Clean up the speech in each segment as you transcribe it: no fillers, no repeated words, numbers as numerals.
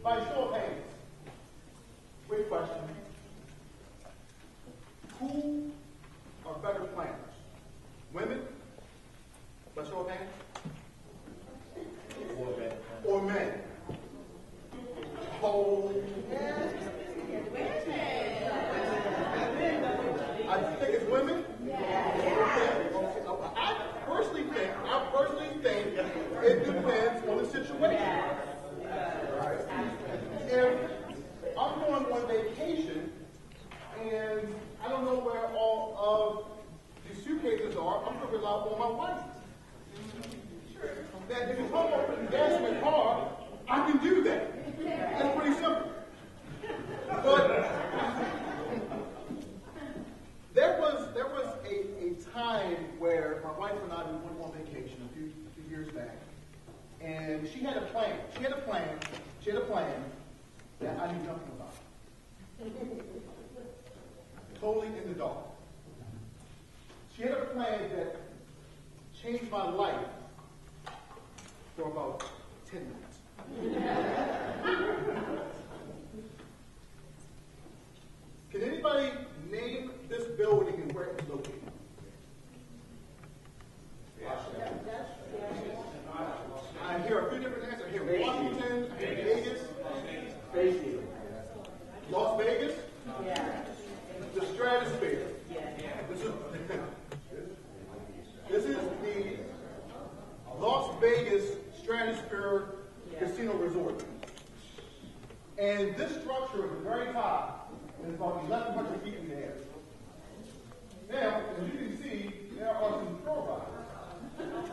By show of hands, quick question. Who are better planners? Women? By show of hands? Or men? Oh, I think it's women? I personally think it depends on the situation. If I'm going on vacation and I don't know where all of the suitcases are, I'm going to rely on my wife. That if you talk about putting gas in the car, I can do that. That's pretty simple. But there was a time where my wife and I went on vacation a few years back, and she had a plan. She had a plan that I knew nothing about. Totally in the dark. She had a plan that changed my life for about 10 minutes. Can anybody name this building and where it's located? I hear a few different answers. I hear Washington, I hear Vegas. Las Vegas? Yeah. The Stratosphere. Yeah. This is the Las Vegas Stratosphere Casino Resort. And this structure at the very top is about 1,100 feet in the air. Now, as you can see, there are some throw rides.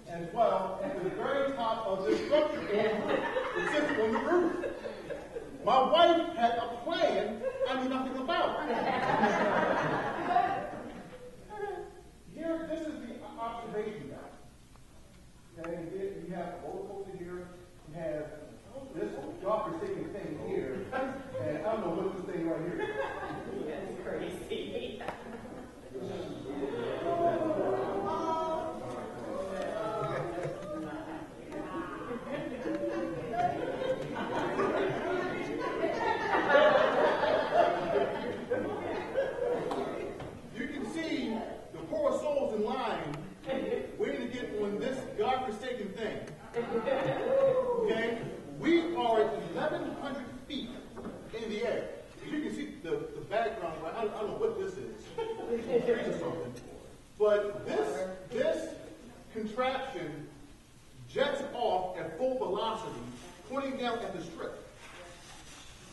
As well, at the very top of this structure, it sits on the roof. My wife had a plan I knew nothing about. Here, this is the observation deck. Okay, you have a roller coaster here. You have this God-forsaken thing here. And I don't know what this thing right here. That's crazy. You can see the poor souls in line waiting to get on this God-forsaken thing. Okay? We are at 1,100 feet in the air. You can see the background, right? I don't know what this is. Trees or something. But this contraption jets off at full velocity, pointing down at the strip.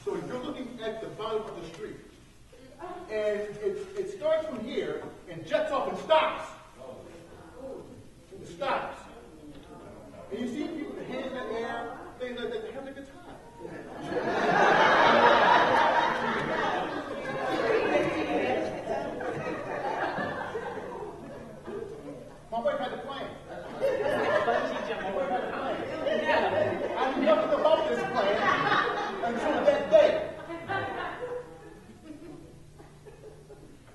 So you're looking at the bottom of the street. And it starts from here and jets off and stops. It stops. And you see people with their hands in the air, things like that, they're having a good time. My wife had a plan. I knew nothing about this plan until that day.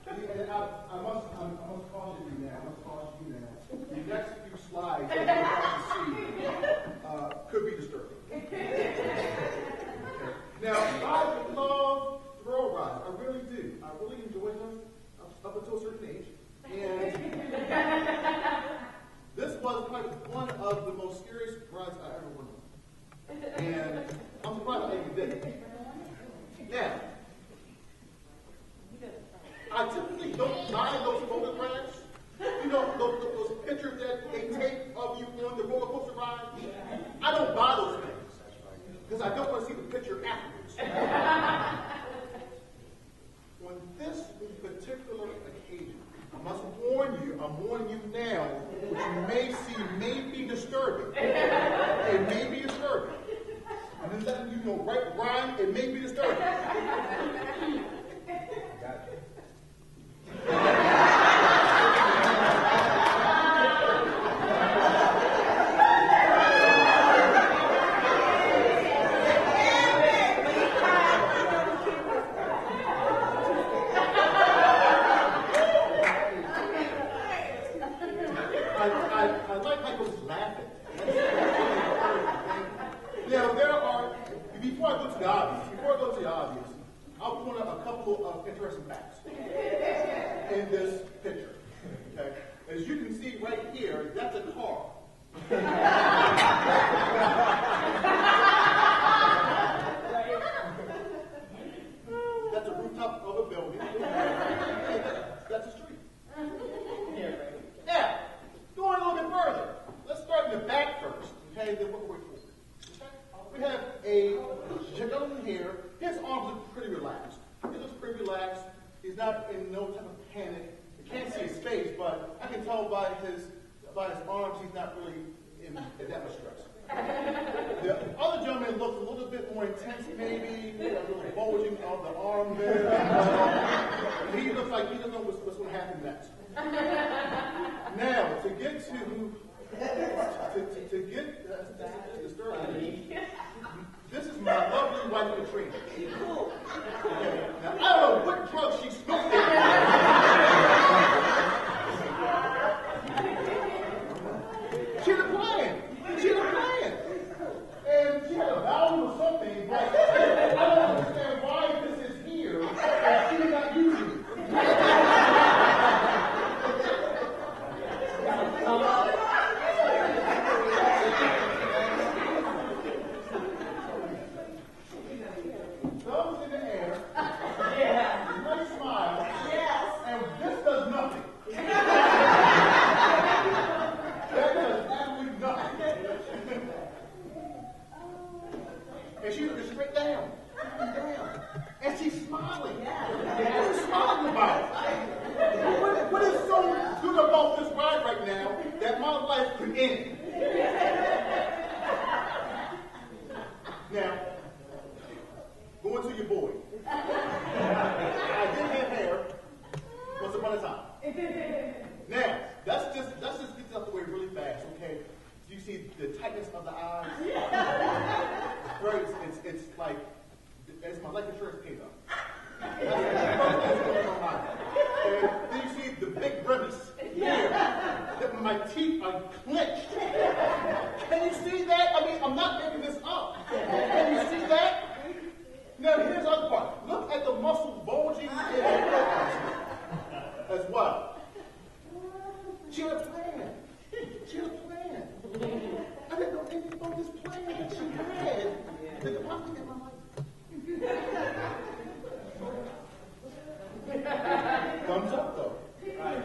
And I must caution you now. The next few slides that you're about to see could be disturbing. Now, I love thrill rides. I really do. I really enjoy them up until a certain age. And this was probably one of the most scariest rides I ever went on. And I'm surprised I even did it. Now, I typically don't buy those roller rides. You know, those pictures that they take of you on the roller coaster ride. I don't buy those things because I don't want to see the picture afterwards. On this particular occasion, I must warn you, I'm warning you now, what you may see may be disturbing. It may be disturbing. I'm just letting you know, right, Brian, it may be disturbing. I like how he was laughing. Now, before I go to the obvious, I'll point out a couple of interesting facts in this picture. Okay? As you can see right here, that's a car. That's a rooftop of a building. That's a street. Now, going a little bit further, let's start in the back first, okay, then work our way forward. Okay? We have a gentleman here. His arms look pretty relaxed. He looks pretty relaxed. He's not in no type of panic. I can't see his face, but I can tell by his arms he's not really in that much stress. The other gentleman looks a little bit more intense, maybe, a little bulging of the arm there. He looks like he doesn't know what's going to happen next. Now, to get this is my lovely wife, Katrina. Okay. Now, I don't know what drugs she smoked. She's a plan. And she had a value or something, but I don't understand why this is here and she's not using it. Thumbs in the air. Yeah. Nice smile. Yes. And this does nothing. That does absolutely nothing. And she's looking straight down. And she's smiling. Yeah. What are you smiling about? What is so good about this ride right now that my life could end? Now, going to your boy. I did have hair once upon a time. Now, let's just get this out the way really fast, okay? Do you see the tightness of the eyes? Right? It's like my life insurance pays up. That's the first thing that's going on my mind. And then you see the big grimace here. That my teeth are clenched. Can you see that? I mean, I'm not making this up. Can you see that? Now, here's the other part. Look at the muscle bulging in as well. She had a plan. I didn't know anything about this plan that she had. The deposit in my life. Thumbs up, though. Right.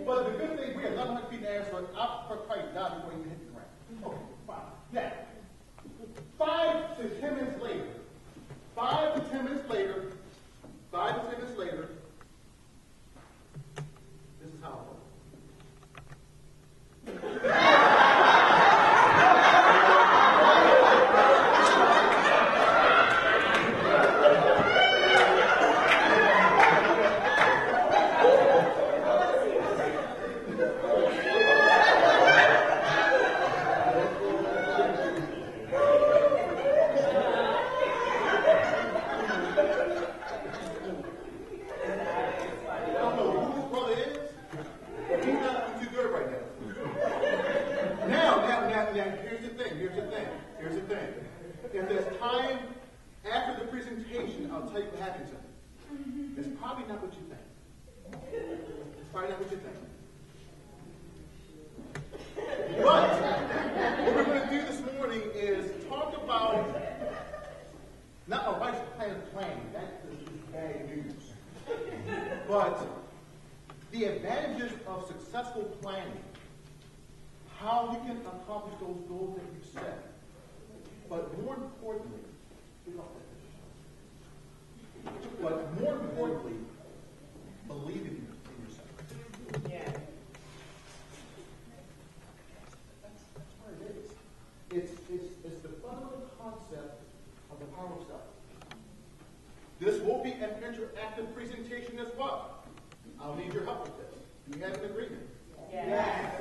But the good thing, we have 1,100 feet in the air, so I'll probably die before you hit the ground. Okay, fine. Now, 5 to 10 minutes later, 5 to 10 minutes later, this is how it works. Here's the thing. If there's time after the presentation, I'll tell you what happened to me. It's probably not what you think. But what we're going to do this morning is talk about not a vice plan. That is bad news. But the advantages of successful planning. How you can accomplish those goals that you've set. But more importantly, believe in yourself. Yeah. That's what it is. It's the fundamental concept of the power of self. This will be an interactive presentation as well. I'll need your help with this. Do you have an agreement? Yes.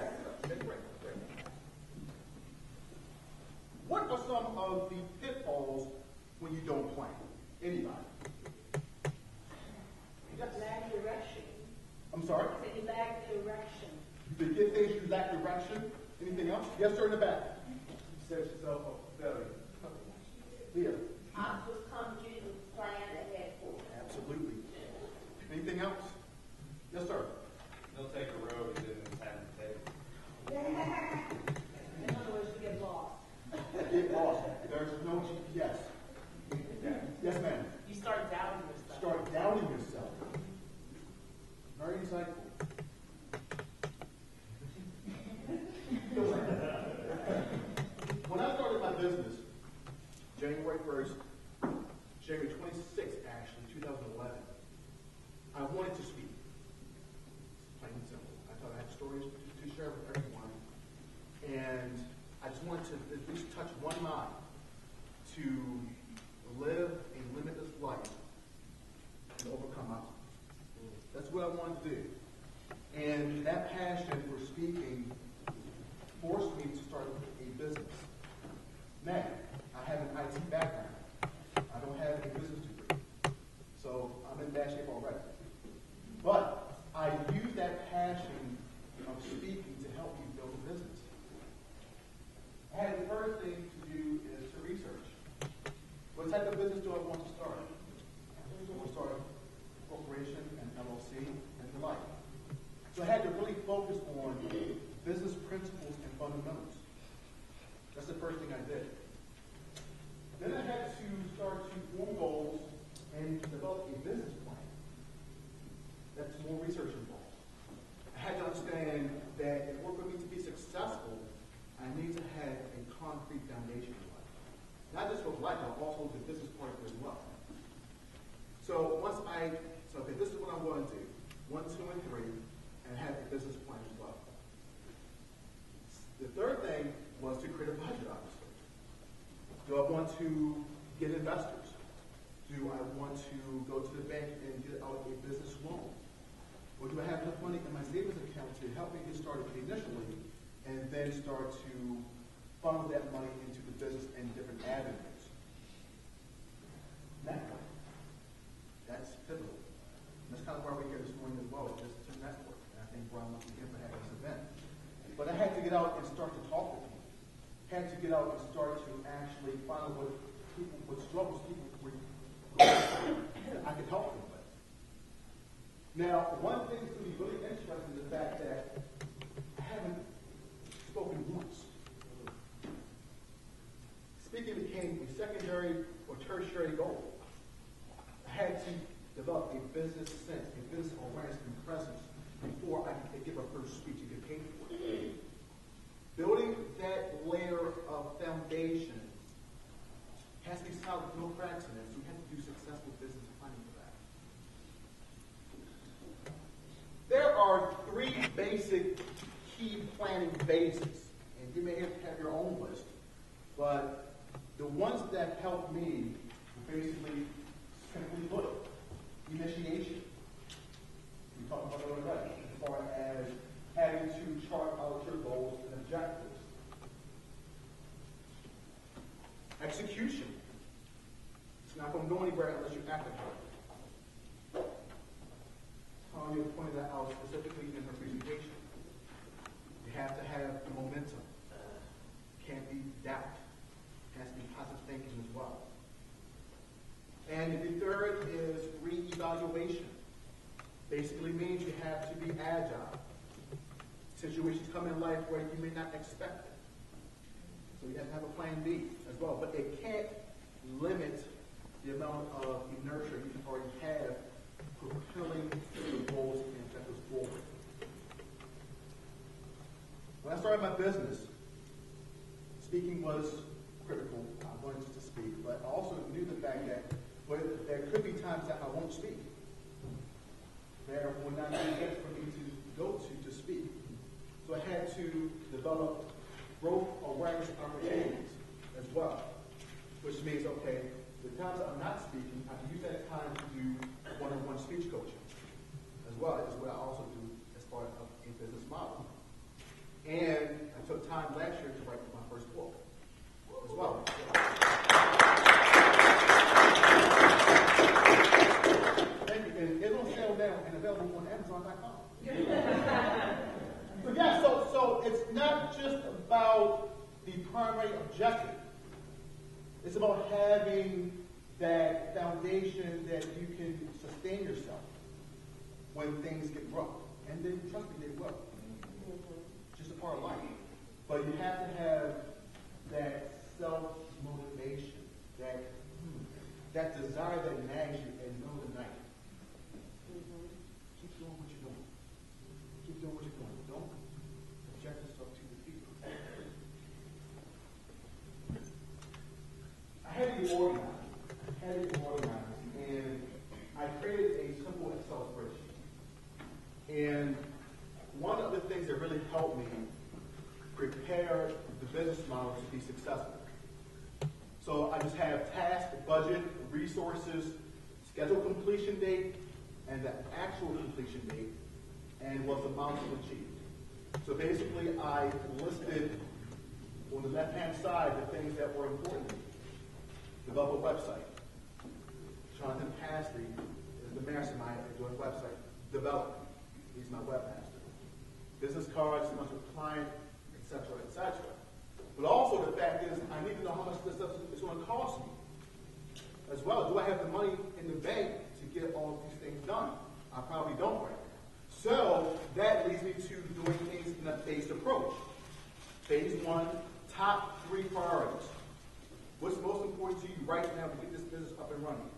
Okay, great. What are some of the pitfalls when you don't plan? Anybody? Yes. Lack direction. I'm sorry? So you lack direction. You forget things, you lack direction. Anything else? Yes, sir, in the back. Set yourself up for failure. Here. no GPS. Yes, ma'am. You start doubting yourself. Start doubting yourself. Very insightful. When I started my business, January 1st, January 26th, actually, 2011, I wanted to speak. Plain and simple. I thought I had stories to share with everyone, and I just wanted to at least touch one mind to live a limitless life and overcome obstacles. That's what I wanted to do. And that passion for speaking forced me to start a business. Now, I have an IT background. I don't have a business degree. So I'm in bad shape already. But I use that passion of speaking to help me build a business. I had the first thing to do is to research. What type of business do I want to start? I want to start a corporation, an LLC, and the like. So I had to really focus on business principles and fundamentals. That's the first thing I did. Then I had to start to form goals and develop a business plan. That's more research involved. I had to understand that in order for me to be successful, I need to have a concrete foundation in life. Not just for life, but also the business part of it as well. So okay, this is what I'm going to do. 1, 2, and 3, and have a business plan as well. The third thing was to create a budget, obviously. Do I want to get investors? Do I want to go to the bank and get out a business loan? Or do I have enough money in my savings account to help me get started initially and then start to funnel that money into the business in different avenues? Network. That's pivotal. And that's kind of why we're here this morning as well, just to network. And I think Brian wants to give for having this event. But I had to get out and start to talk with people. Had to get out and start to actually find what struggles people were going through that I could help them with. Now, one thing that's going to be really interesting is the fact that I haven't spoken once. Speaking became a secondary or tertiary goal. I had to develop a business sense, a business awareness and presence before I could give a first speech and get paid for it. Building that layer of foundation has to be solid with no cracks in it, so you have to do successful business planning for that. There are 3 basic key planning phases, and you may have your own list, but the ones that help me are basically, simply put, initiation. We talked about it already, as far as having to chart out your goals and objectives. Execution. It's not going to go anywhere unless you act upon it. Tanya pointed that out specifically in her presentation. You have to have the momentum. Can't be doubt. Has to be positive thinking as well. And the third is reevaluation. Basically means you have to be agile. Situations come in life where you may not expect it. So you have to have a plan B as well. But it can't limit the amount of inertia you already have propelling your goals and objectives forward. When I started my business, speaking was critical. I wanted to speak, but I also knew the fact that there could be times that I won't speak. There will not be events for me to go to speak. So I had to develop growth awareness opportunities as well, which means, okay, the times that I'm not speaking, I can use that time to do one-on-one speech coaching as well. Is what I also do as part of a business model. And I took time last year to write my first book as well. Thank you. And it'll sell now and available on Amazon.com. So yeah, so it's not just about the primary objective. It's about having that foundation that you can sustain yourself when things get rough. And then trust me, they will. It's just a part of life. But you have to have that self-motivation that desire that nags you in the middle of the night. Keep doing what you're doing. Keep doing what you're doing. Don't subject yourself to the fear. I had to get organized. And I created a simple Excel spreadsheet. And one of the things that really helped me prepare the business model to be successful. So I just have task, budget, resources, schedule completion date, and the actual completion date, and what the amounts achieved. So basically, I listed on the left-hand side the things that were important to me. Develop a website. Jonathan Pasley is the mastermind at doing website development. He's my webmaster. Business cards, how much a client, etc., etc. But also the fact is, I need to know how much this stuff is going to cost me as well. Do I have the money in the bank to get all of these things done? I probably don't right now. So that leads me to doing things in a phased approach. Phase 1, top 3 priorities. What's most important to you right now to get this business up and running?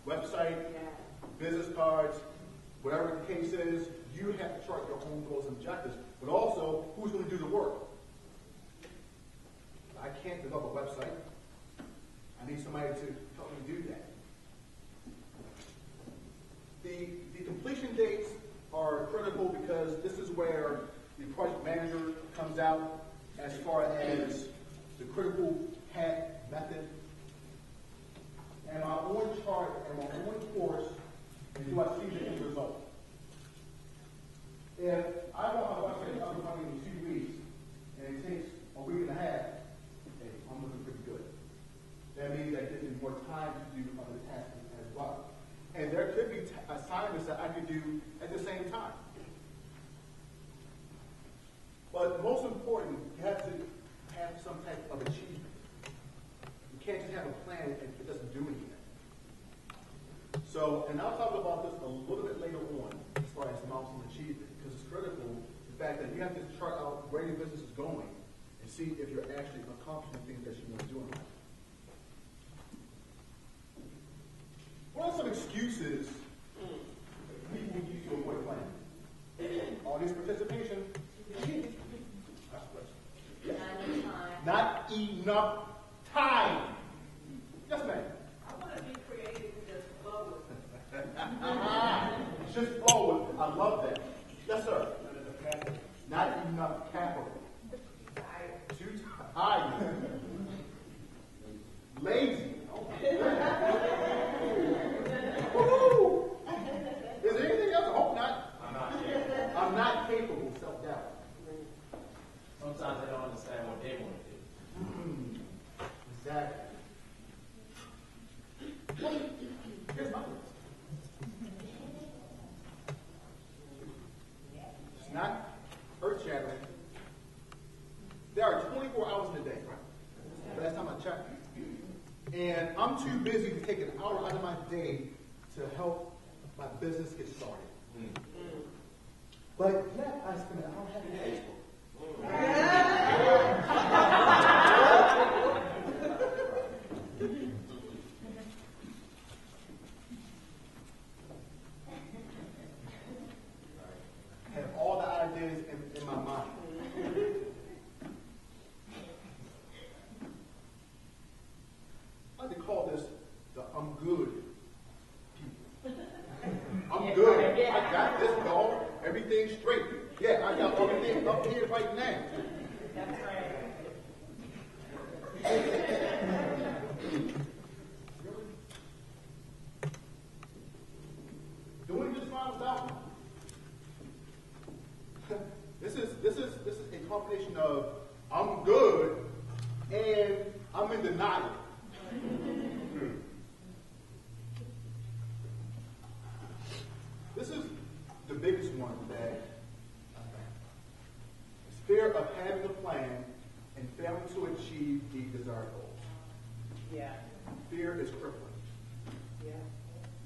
Website, business cards, whatever the case is, you have to chart your own goals and objectives, but also who's going to do the work. I can't develop a website. I need somebody to help me do that. The completion dates are critical because this is where the project manager comes out as far as the critical hat method. Am I on chart, am I on course, and do I see the end result? If I want my website up and running in 2 weeks, and it takes a week and a half, hey, I'm looking pretty good. That means that gives me more time to do other tasks as well. And there could be assignments that I could do at the same time. But most important, you have to have some type of achievement. You can't just have a plan and it doesn't do anything. So, and I'll talk about this a little bit later on as far as milestone achievement, because it's critical, the fact that you have to chart out where your business is going and see if you're actually accomplishing things that you want to do in life. What are some excuses people use to avoid planning? Audience participation. Not enough time. Yes, ma'am. I want to be creative and just flow with it. Just flow with it. I love that. Yes, sir. Not enough capital. Too tired. Lazy. Woo-hoo. Is there anything else? I hope not. I'm not capable. Self-doubt. Sometimes they don't understand what they want to do. Exactly. Here's my list. It's not earth-shattering. There are 24 hours in a day. Last time I checked. And I'm too busy to take an hour out of my day to help my business get started. But yet I spend an hour having Facebook. Have all the ideas in my mind. I like to call this the I'm good people. I'm good. I got this, dog. Everything's straight. Yeah, I got everything up here right now. That's right. Doing just fine without me. This is a combination of I'm good and I'm in denial. This is the biggest one that is fear of having a plan and failing to achieve the desired goals. Yeah. Fear is crippling. Yeah.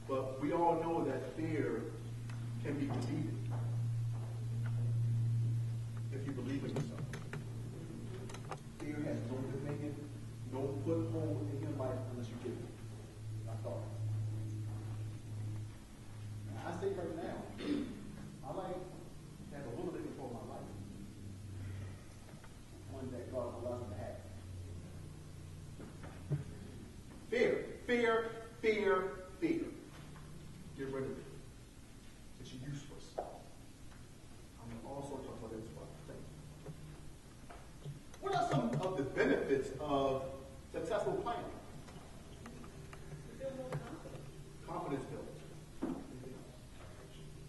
But we all know that fear can be defeated if you believe in yourself. Fear has no dominion, no foothold in your life unless you give it. my thoughts. Now, I say right now, I like to have a little bit of control of my life. One that God allows me to have. Fear, fear, fear, fear. Get rid of it. It's useless. I'm going to also talk about it as well. What are some of the benefits of successful planning? Confidence builds.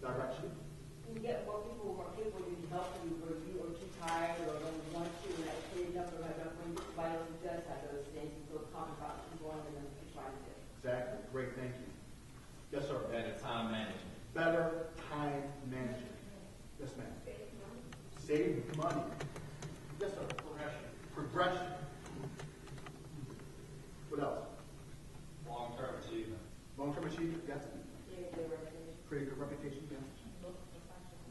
Direction. You get more people who need help you, where you are too tired or don't want to, and that clean up or whatever. When somebody else does have those things, you feel confident about going and then trying to do. Exactly. Great. Thank you. Yes, sir. Better time management. Better time management. Yes, ma'am. Save money. Yes, sir. Progression. Progression. What else? Long-term achievement. Long-term achievement. Yes. Yeah, they were finished. Create a good reputation. Yes.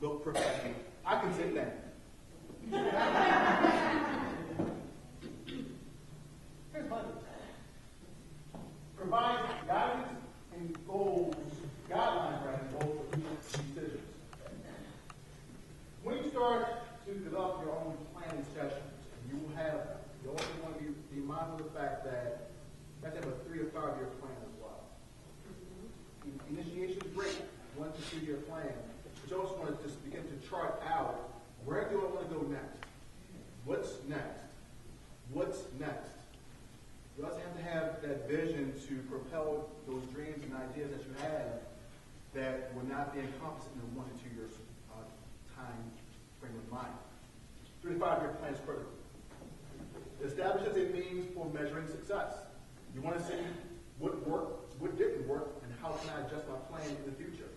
Look professional. I can say that. Here's money. Provides guidance and goals, guidelines, rather, goals for future decisions. When you start to develop your own planning sessions, you will have, you also want to be mindful of the fact that you have to have a 3 or 5 year plan as well. Initiation is great, 1 to 2 year plan, but you also want to just begin to chart out, where do I want to go next? What's next? What's next? You also have to have that vision to propel those dreams and ideas that you have that will not be encompassed in a 1 to 2 years time frame of mind. 3 to 5 year plan is critical. It establishes a means for measuring success. You want to see what worked, what didn't work, and how can I adjust my plan in the future.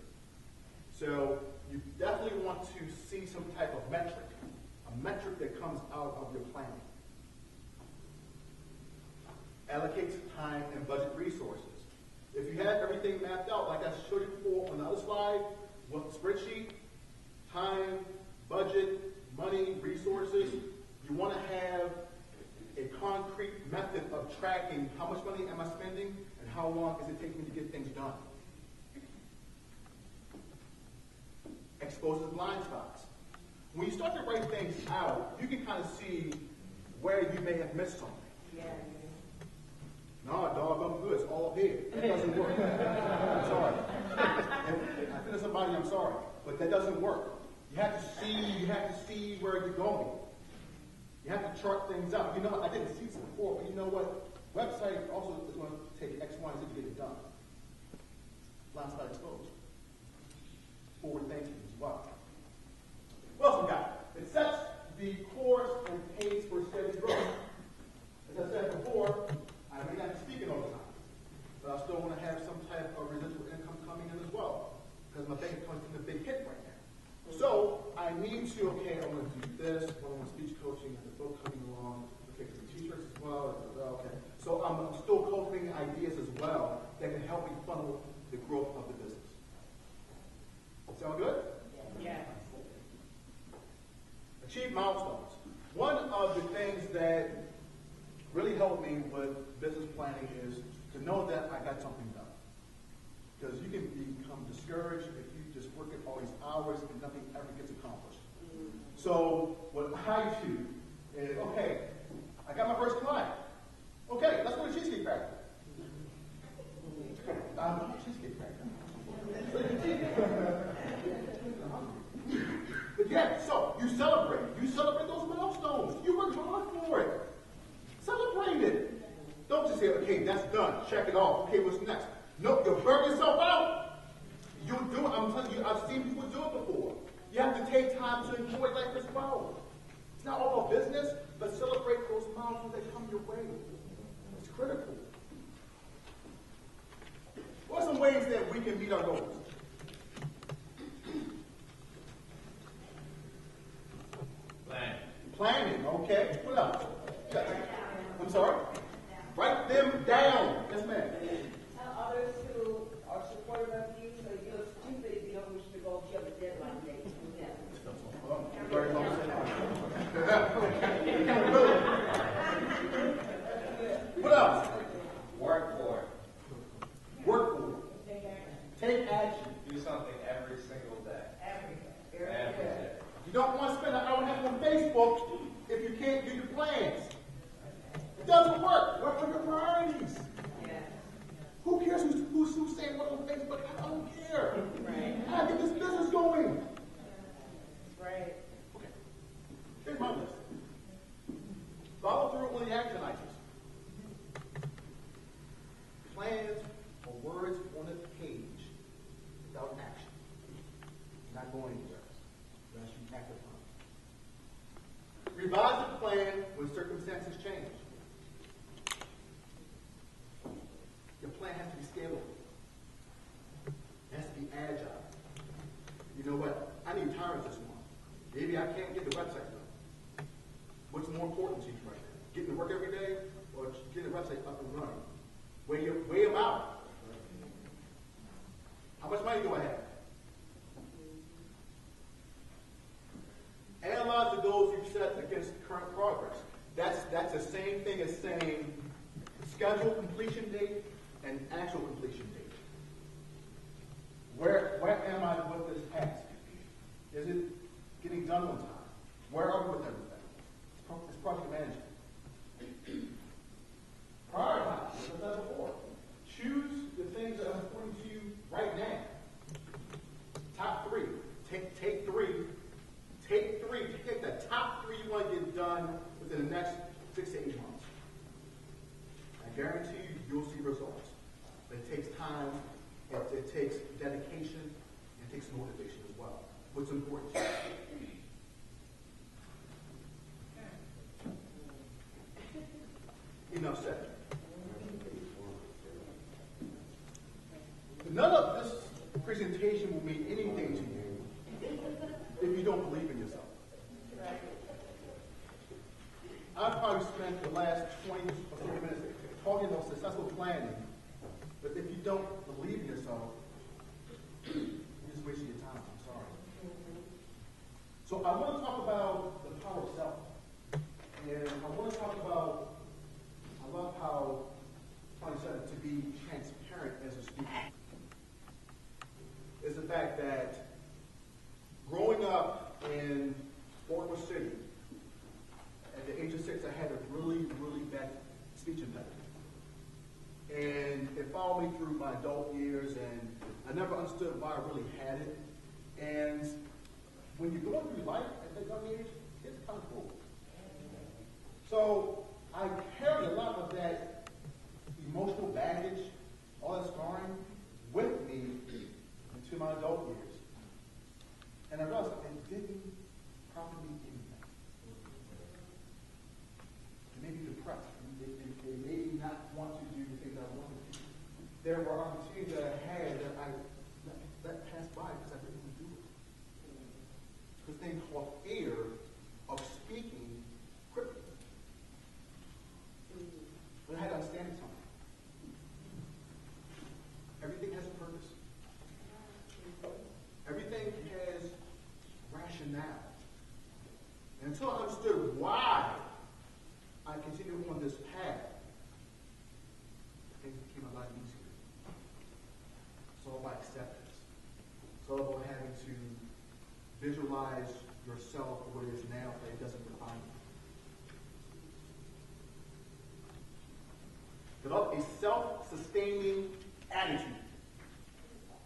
So you definitely want to see some type of metric, a metric that comes out of your planning. Allocates time and budget resources. If you have everything mapped out, like I showed you before on the other slide, with the spreadsheet, time, budget, money, resources, you want to have a concrete method of tracking how much money am I spending and how long is it taking me to get things done. Exposes blind spots. When you start to write things out, you can kind of see where you may have missed something. Yeah. No, dog, I'm good. It's all here. That doesn't work. I'm sorry. If I feel somebody, I'm sorry. But that doesn't work. You have to see where you're going. You have to chart things out. You know, I didn't see this before, but you know what? Website also is going to take X, Y, and Z to get it done. Blind spot exposed. Forward thinking as well. What else we got? It sets the course and pace for steady growth. As I said before, I may not be speaking all the time, but I still want to have some type of residual income coming in as well, because my bank account is a big hit right now. So I need to, okay, I want to do this, I want speech coaching, and the book coming along, okay, some t-shirts as well, okay. So I'm still cultivating ideas as well that can help me funnel the growth of the business. Sound good? Yeah. Achieve milestones. One of the things that really helped me with business planning is to know that I got something done. Because you can become discouraged if you just work at all these hours and nothing ever gets accomplished. So what I do is, okay, I got my first client. Okay, let's go to Cheesecake Factory. Cheesecake Factory. But yeah, so you celebrate. You celebrate those milestones. You work hard for it. Celebrate it. Don't just say, okay, that's done. Check it off. Okay, what's next? No, you burn yourself out. You do it. I'm telling you, I've seen people do it before. You have to take time to enjoy life as well. It's not all about business, but celebrate those milestones that come your way. It's critical. What are some ways that we can meet our goals? Planning, okay. What else? I'm sorry? Write them down. Yes, ma'am. Tell others who are supportive of you, so you feel stupid if you don't reach the goal, you have a deadline date. Yeah. Very well said. What else? Work for it. Take action. Do something every single day. Every Every day. You don't want to spend an hour and a half on Facebook if you can't do your plans. It doesn't work. What are your priorities? Yeah. Who cares who's saying what on Facebook? I don't care. Right. I get this business going. That's right. Okay. Here's my list. Follow through on the action items. Plans or words on a page without action. You're not going anywhere unless you act upon it. Revise the plan when circumstances change. Your plan has to be scalable. It has to be agile. You know what? I need tires this month. Maybe I can't get the website done. What's more important to you right now? Getting to work every day or getting the website up and running? Weigh them out. How much money do I have? Analyze the goals you've set against current progress. That's the same thing as saying schedule completion date and actual completion date. Where am I with this task? Is it getting done on time? Where are we with everything? It's project management. Prioritize, as I said before. Choose the things that are important to you right now. Top three. Take three. Take three. Take the top three you want to get done within the next 6 to 8 months. I guarantee you'll see results. But it takes time, it takes dedication, it takes motivation as well. What's important to you? Enough said. None of this presentation will mean anything to you if you don't believe in yourself. I've probably spent the last 20 or 30 minutes talking about successful planning, but if you don't believe in yourself, you're just wasting your time. I'm sorry. So I want to talk about the power of self. And I want to talk about, I love how Tony said to be transparent as a speaker. Is the fact that growing up in Baltimore City, at the age of 6, I had a really, really bad speech impediment. And it followed me through my adult years, and I never understood why I really had it. And when you're going through life at that young age, it's kind of cool. So I carried a lot of that emotional baggage, all that scarring, with me into my adult years. And I realized it didn't properly impact. It made me depressed. It made me not want to do the things I wanted to do. There were opportunities that I had that I let pass by because I didn't want to do it. This thing called fear of speaking quickly. But I had to understand something. Everything has a purpose. Everything has rationale. And until I understood why I continued on this path, things became a lot easier. It's all about acceptance. It's all about having to visualize yourself for what it is now, but it doesn't define you. Develop a self-sustaining attitude.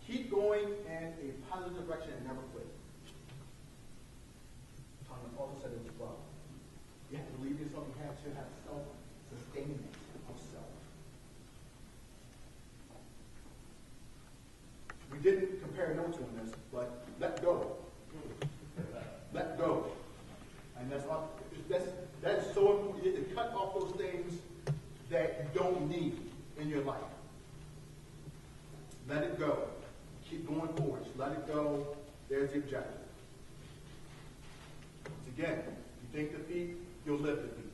Keep going in a positive direction and never quit. Tom also said it as well. You have to believe in yourself. You have to have self-sustainment of self. We didn't compare notes on this, but let go. Let go. And that's so important. You have to cut off those things that you don't need in your life. Let it go. Keep going forward. Let it go. There's the objective. Once again, you think defeat, you'll live defeat.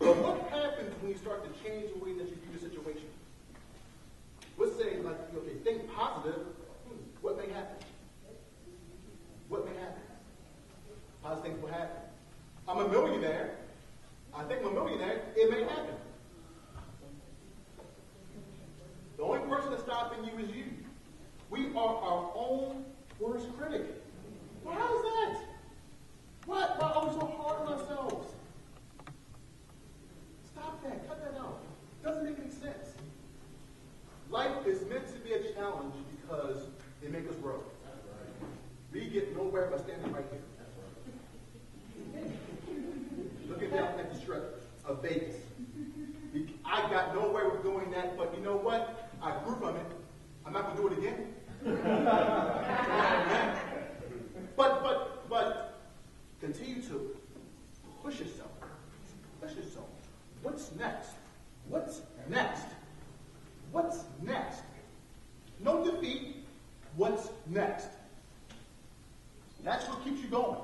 But what happens when you start to change the way that you view the situation? Let's say, like, okay, think positive. What may happen? What may happen? Positive things will happen. I'm a millionaire. I think I'm a millionaire. It may happen. The only person that's stopping you is you. We you know what? I grew from it. I'm not going to do it again. But continue to push yourself. Push yourself. What's next? What's next? What's next? No defeat. What's next? That's what keeps you going.